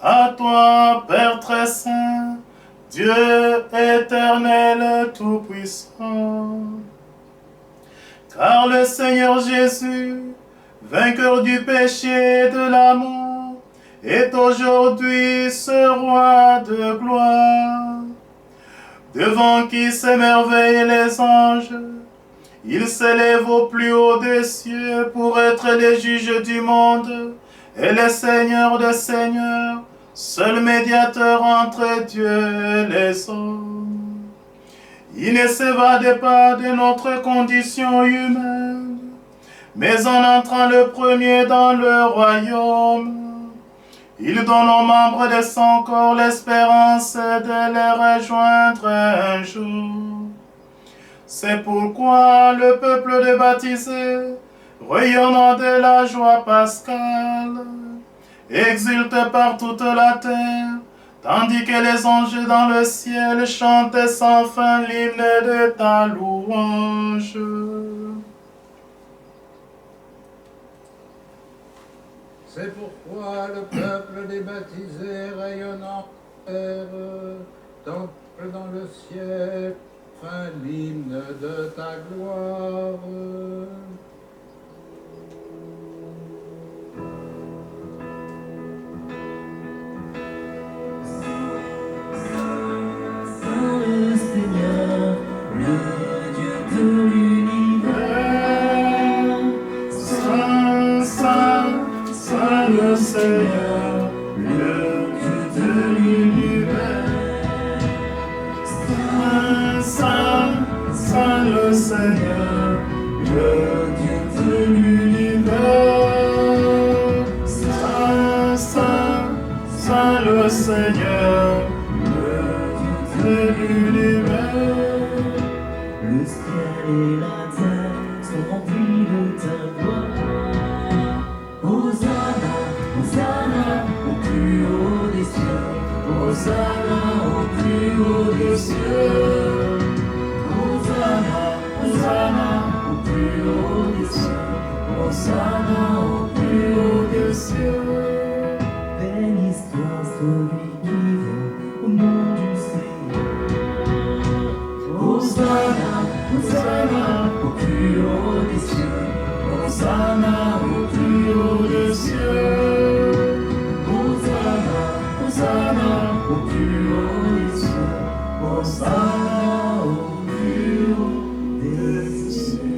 À toi, Père très saint, Dieu éternel tout-puissant. Car le Seigneur Jésus, vainqueur du péché et de la mort, est aujourd'hui ce roi de gloire, devant qui s'émerveillent les anges. Il s'élève au plus haut des cieux pour être le juge du monde et le Seigneur des seigneurs, seul médiateur entre Dieu et les hommes. Il ne s'évade pas de notre condition humaine, mais en entrant le premier dans le royaume, il donne aux membres de son corps l'espérance de les rejoindre un jour. C'est pourquoi le peuple des baptisés, rayonnant de la joie pascale, exulte par toute la terre, tandis que les anges dans le ciel chantent sans fin l'hymne de ta louange. C'est pourquoi le peuple des baptisés rayonnant terre, temple dans le ciel, fin l'hymne de ta gloire. Saint le Seigneur, le Dieu de l'univers. Saint, Saint, Saint le Seigneur, le Dieu de l'univers. Saint, Saint, Saint le Seigneur, le Dieu de l'univers. Saint, Saint, Saint le Seigneur, le Dieu de l'univers. Le ciel et la terre sont remplis de ta gloire. Hosanna, Hosanna, au plus haut des cieux. Hosanna, au plus haut des cieux. Hosanna, Hosanna, au plus haut des cieux. Hosanna, au plus haut des cieux. Béni soit celui qui vient au nom du Seigneur. Hosanna, Hosanna, au plus haut des cieux. Hosanna, au plus haut des cieux. Hosanna, Hosanna, au plus haut des cieux. Hosanna, au plus haut des cieux.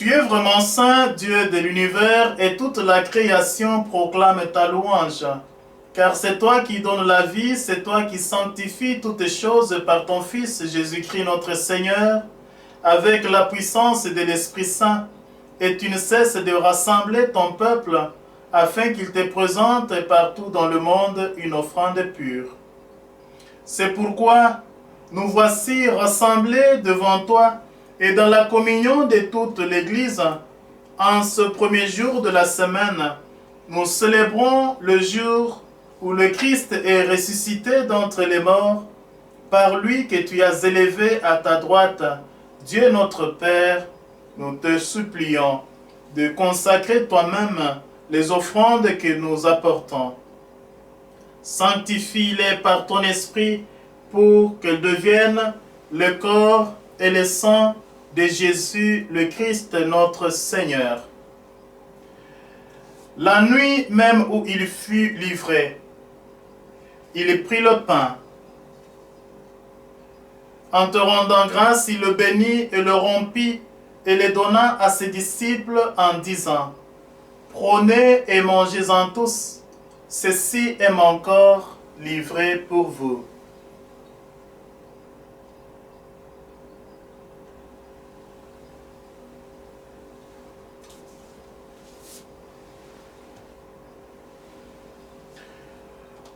Tu es vraiment saint, Dieu de l'univers, et toute la création proclame ta louange. Car c'est toi qui donnes la vie, c'est toi qui sanctifies toutes choses par ton Fils Jésus-Christ notre Seigneur, avec la puissance de l'Esprit Saint, et tu ne cesses de rassembler ton peuple, afin qu'il te présente partout dans le monde une offrande pure. C'est pourquoi nous voici rassemblés devant toi, et dans la communion de toute l'Église, en ce premier jour de la semaine, nous célébrons le jour où le Christ est ressuscité d'entre les morts, par lui que tu as élevé à ta droite. Dieu notre Père, nous te supplions de consacrer toi-même les offrandes que nous apportons. Sanctifie-les par ton esprit pour qu'elles deviennent le corps et le sang de Jésus le Christ notre Seigneur. La nuit même où il fut livré, il prit le pain. En te rendant grâce, il le bénit et le rompit et le donna à ses disciples en disant, « Prenez et mangez-en tous, ceci est mon corps livré pour vous. »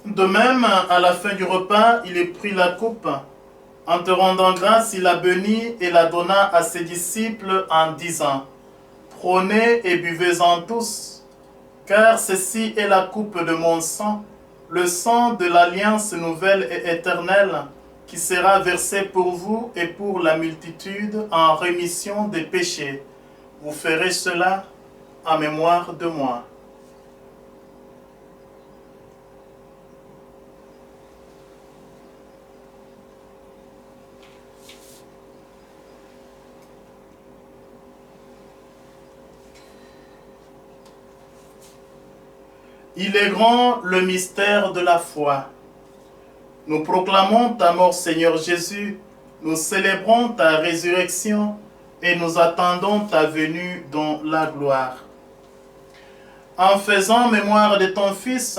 De même, à la fin du repas, il prit la coupe. En te rendant grâce, il la bénit et la donna à ses disciples en disant, « Prenez et buvez-en tous, car ceci est la coupe de mon sang, le sang de l'alliance nouvelle et éternelle, qui sera versé pour vous et pour la multitude en rémission des péchés. Vous ferez cela en mémoire de moi. » Il est grand le mystère de la foi. Nous proclamons ta mort, Seigneur Jésus, nous célébrons ta résurrection et nous attendons ta venue dans la gloire. En faisant mémoire de ton Fils,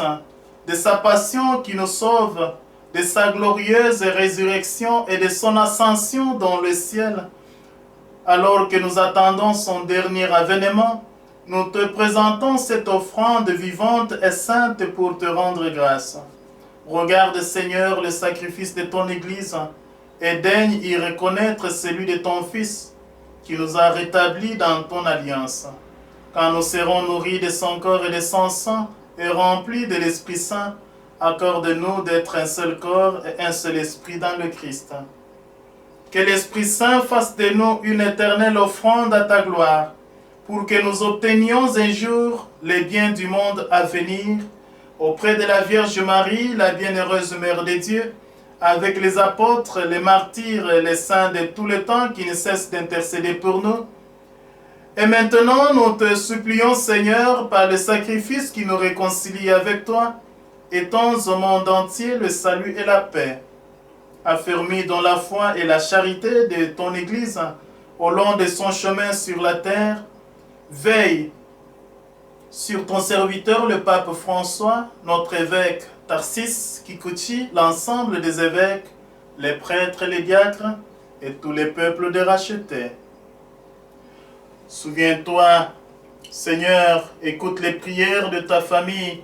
de sa passion qui nous sauve, de sa glorieuse résurrection et de son ascension dans le ciel, alors que nous attendons son dernier avènement, nous te présentons cette offrande vivante et sainte pour te rendre grâce. Regarde, Seigneur, le sacrifice de ton Église et daigne y reconnaître celui de ton Fils qui nous a rétablis dans ton alliance. Quand nous serons nourris de son corps et de son sang et remplis de l'Esprit Saint, accorde-nous d'être un seul corps et un seul esprit dans le Christ. Que l'Esprit Saint fasse de nous une éternelle offrande à ta gloire, pour que nous obtenions un jour les biens du monde à venir, auprès de la Vierge Marie, la bienheureuse Mère de Dieu, avec les apôtres, les martyrs et les saints de tout le temps qui ne cessent d'intercéder pour nous. Et maintenant, nous te supplions, Seigneur, par le sacrifice qui nous réconcilie avec toi, étends au monde entier le salut et la paix. Affermis dans la foi et la charité de ton Église, au long de son chemin sur la terre, veille sur ton serviteur le pape François, notre évêque Tarsis Kikuchi, l'ensemble des évêques, les prêtres et les diacres et tous les peuples de rachetés. Souviens-toi, Seigneur, écoute les prières de ta famille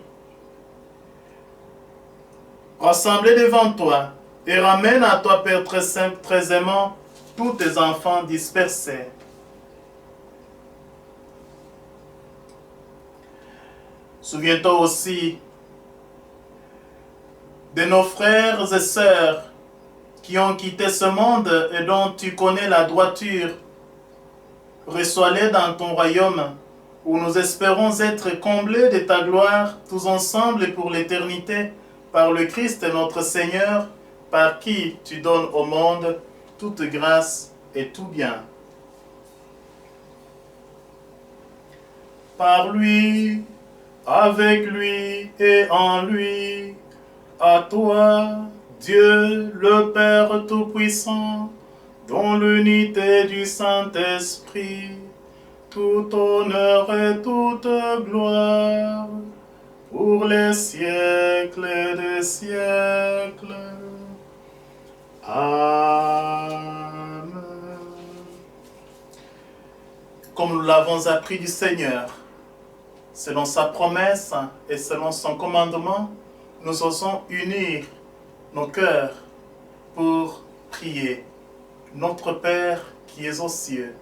rassemblés devant toi et ramène à toi, Père très saint, très aimant, tous tes enfants dispersés. Souviens-toi aussi de nos frères et sœurs qui ont quitté ce monde et dont tu connais la droiture. Reçois-les dans ton royaume, où nous espérons être comblés de ta gloire, tous ensemble et pour l'éternité, par le Christ notre Seigneur, par qui tu donnes au monde toute grâce et tout bien. Par lui, avec lui et en lui, à toi, Dieu le Père Tout-Puissant, dans l'unité du Saint-Esprit, tout honneur et toute gloire, pour les siècles des siècles. Amen. Comme nous l'avons appris du Seigneur, selon sa promesse et selon son commandement, nous osons unir nos cœurs pour prier. Notre Père qui es aux cieux,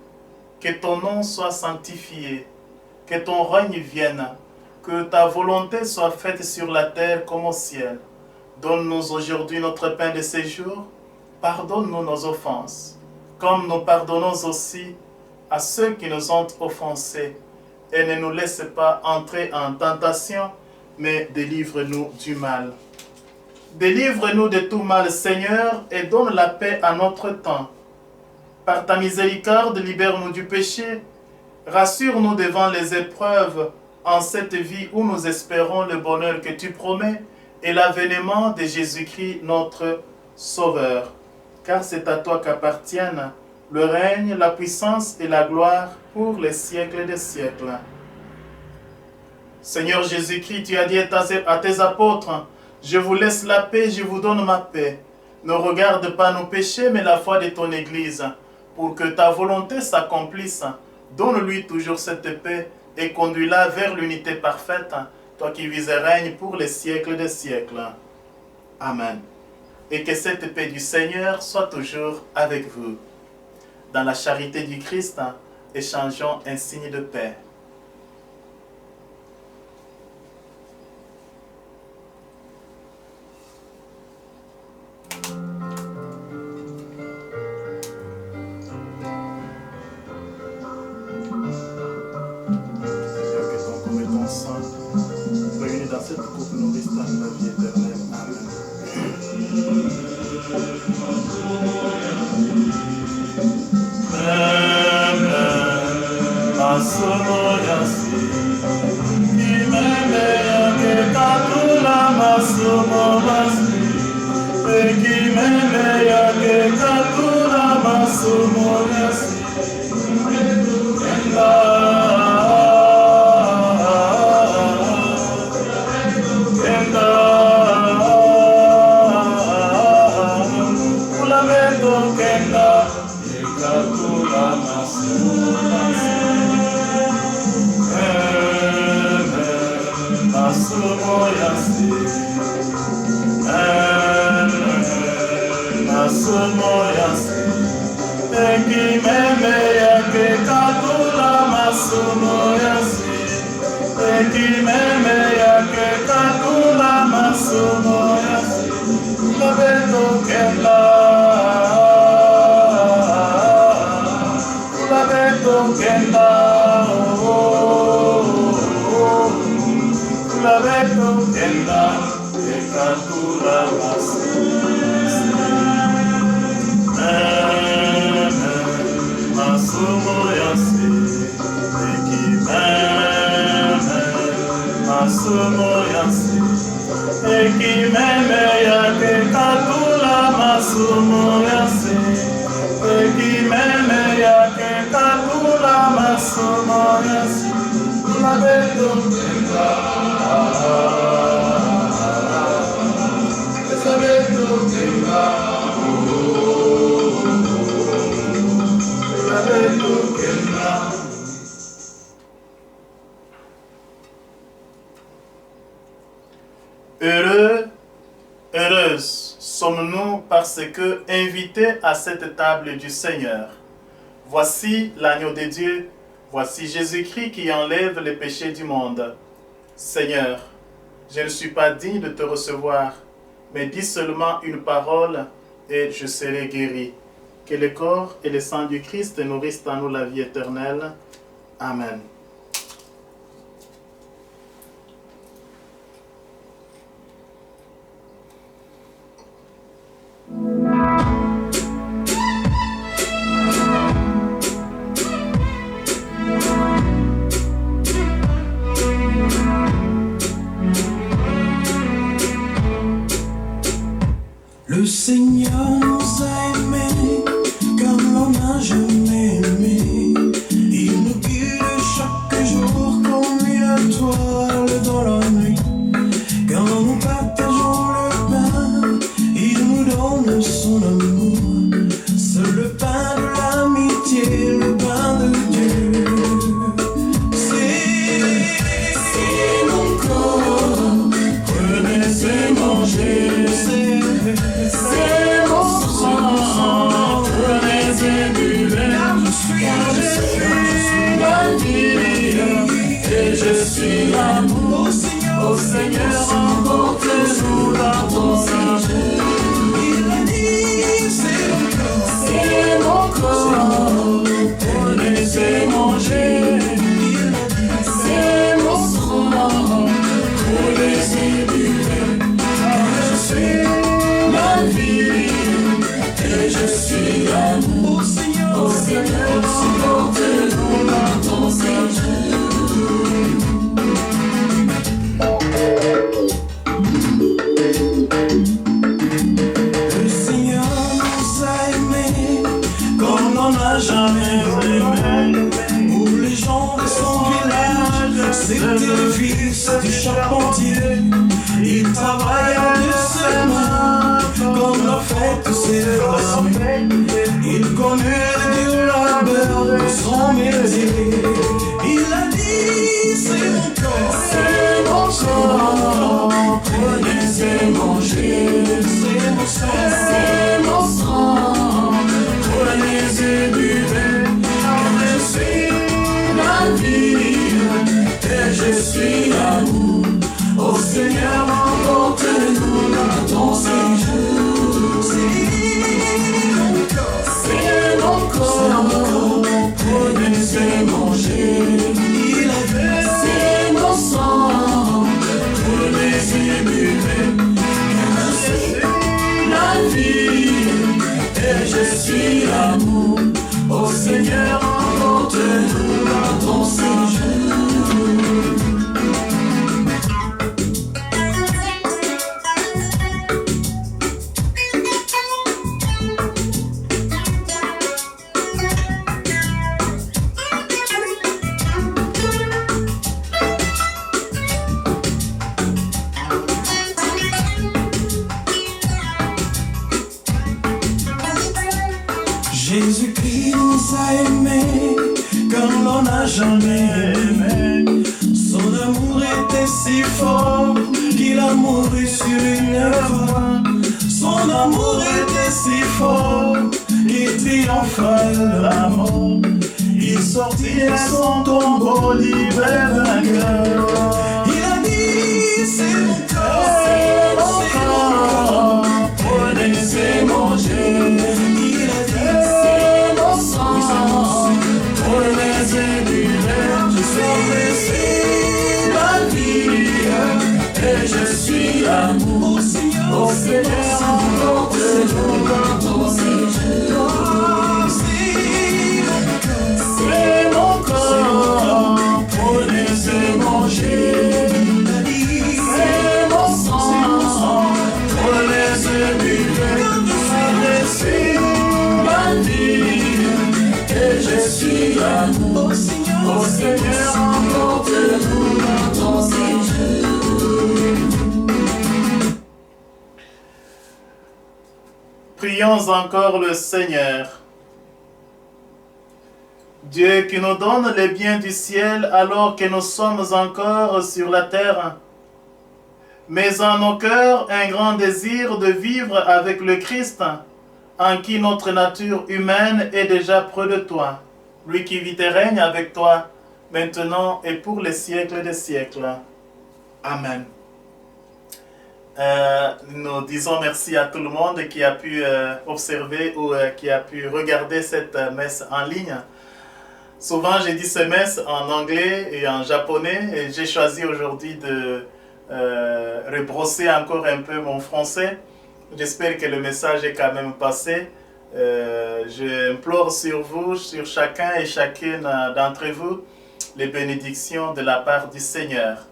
que ton nom soit sanctifié, que ton règne vienne, que ta volonté soit faite sur la terre comme au ciel. Donne-nous aujourd'hui notre pain de ce jour. Pardonne-nous nos offenses, comme nous pardonnons aussi à ceux qui nous ont offensés. Et ne nous laisse pas entrer en tentation, mais délivre-nous du mal. Délivre-nous de tout mal, Seigneur, et donne la paix à notre temps. Par ta miséricorde, libère-nous du péché. Rassure-nous devant les épreuves en cette vie où nous espérons le bonheur que tu promets et l'avènement de Jésus-Christ, notre Sauveur. Car c'est à toi qu'appartiennent le règne, la puissance et la gloire pour les siècles des siècles. Seigneur Jésus-Christ, tu as dit à tes apôtres, « Je vous laisse la paix, je vous donne ma paix. Ne regarde pas nos péchés, mais la foi de ton Église. Pour que ta volonté s'accomplisse, donne-lui toujours cette paix et conduis-la vers l'unité parfaite, toi qui vis et règnes pour les siècles des siècles. Amen. Et que cette paix du Seigneur soit toujours avec vous. Dans la charité du Christ, échangeons un signe de paix. Heureuse sommes-nous parce que invités à cette table du Seigneur. Voici l'agneau de Dieu, voici Jésus-Christ qui enlève les péchés du monde. Seigneur, je ne suis pas digne de te recevoir, mais dis seulement une parole et je serai guéri. Que le corps et le sang du Christ nourrissent en nous la vie éternelle. Amen. Le Seigneur nous a aimés comme l'on n'a jamais aimé. Il nous guide suis amour. Ô Seigneur, emporte-nous dans ton séjour. Le Seigneur nous a aimés comme on n'a jamais aimé. Pour les gens de son village, c'était le fils du charpentier. Il travailla de ses mains comme l'a fait tous ses frères. Il connaît le dur labeur de son métier. Il a dit, c'est mon corps, C'est mon corps, prenez et mangez. c'est mon sang. C'est mon sang, prenez et buvez. Je suis la vie et je suis l'amour. Ô Seigneur, emporte-nous dans ton séjour. C'est mon corps, prenez et mangez. Il avait C'est mon sang, prenez et buvez. Je suis la vie et je suis l'amour. Ô Seigneur, emporte-nous dans ton séjour. Jésus-Christ nous a aimés comme l'on n'a jamais aimé. Son amour était si fort qu'il a mouru sur une croix. Son amour était si fort qu'il triompha de la mort. Il sortit de son tombeau libre et vainqueur. Il a dit, c'est mon corps, C'est mon corps, prenez et mangez. Il a dit, C'est mon sang, prenez et buvez. Je suis la vie et je suis l'amour. Ô Seigneur, emporte-nous dans ton séjour. C'est mon corps, prenez et mangez. C'est mon sang, prenez et buvez. Je suis la vie et je suis l'amour. Ô Seigneur, emporte-nous dans ton séjour. Prions encore le Seigneur. Dieu qui nous donne les biens du ciel alors que nous sommes encore sur la terre. Mets en nos cœurs un grand désir de vivre avec le Christ, en qui notre nature humaine est déjà près de toi. Lui qui vit et règne avec toi, maintenant et pour les siècles des siècles. Amen. Nous disons merci à tout le monde qui a pu observer ou qui a pu regarder cette messe en ligne. Souvent, j'ai dit ces messes en anglais et en japonais et j'ai choisi aujourd'hui de rebrosser encore un peu mon français. J'espère que le message est quand même passé. J'implore sur vous, sur chacun et chacune d'entre vous, les bénédictions de la part du Seigneur.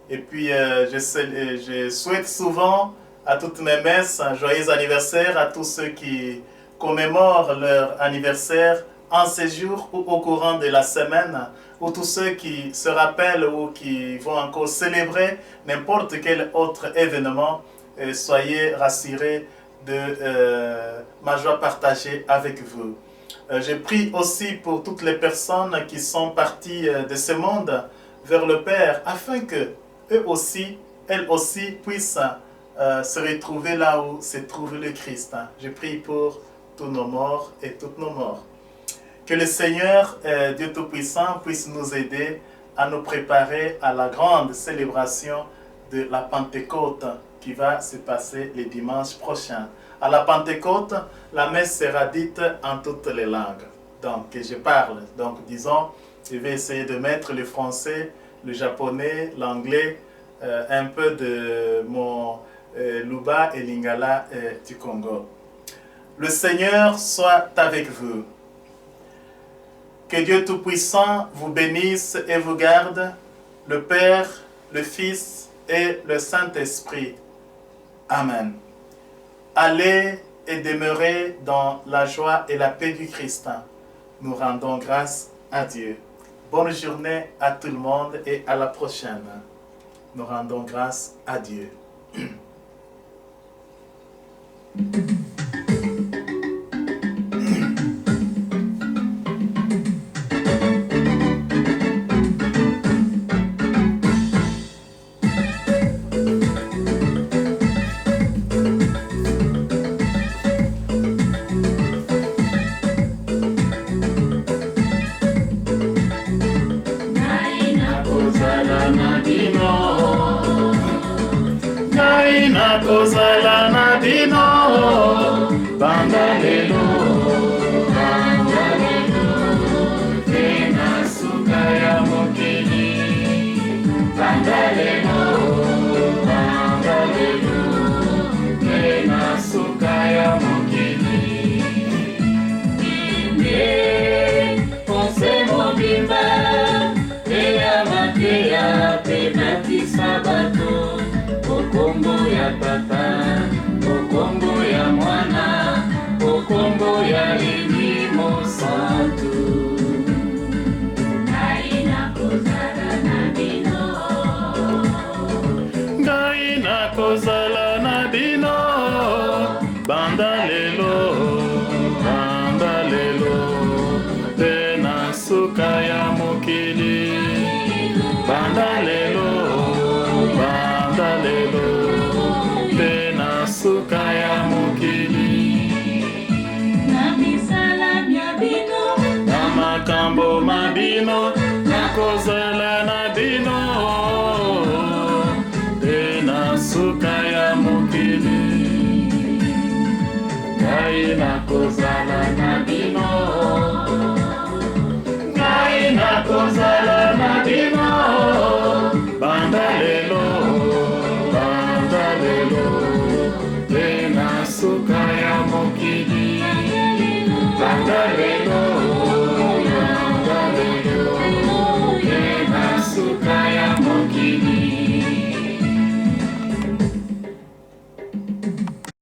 Et puis, je souhaite souvent à toutes mes messes un joyeux anniversaire à tous ceux qui commémorent leur anniversaire en ces jours ou au courant de la semaine, ou tous ceux qui se rappellent ou qui vont encore célébrer n'importe quel autre événement. Soyez rassurés de ma joie partagée avec vous. Je prie aussi pour toutes les personnes qui sont parties de ce monde vers le Père, afin que elles aussi puissent se retrouver là où se trouve le Christ. Je prie pour tous nos morts et toutes nos morts. Que le Seigneur, Dieu Tout-Puissant, puisse nous aider à nous préparer à la grande célébration de la Pentecôte qui va se passer le dimanche prochain. À la Pentecôte, la messe sera dite en toutes les langues. Donc, je parle. Donc, disons, je vais essayer de mettre le français, le japonais, l'anglais, un peu de mon Luba et Lingala du Congo. Le Seigneur soit avec vous. Que Dieu Tout-Puissant vous bénisse et vous garde, le Père, le Fils et le Saint-Esprit. Amen. Allez et demeurez dans la joie et la paix du Christ. Nous rendons grâce à Dieu. Bonne journée à tout le monde et à la prochaine. Nous rendons grâce à Dieu. Kozala na bino, banda lelo, tena suka ya mokili, banda lelo, tena suka ya mokili. Inde, ponse mobimba, eya makeya, pe batisa bato. Okombo ya Tata, okombo ya Mwana, okombo ya Lelimo Santu. Ngai nakozala na bino, ngai nakozala na bino, banda lelo, pe na suka ya mokili, banda lelo. Pena suka ya mokili na misala mia bino na makambo mabino nakozala na bino pena suka ya mokili ngai na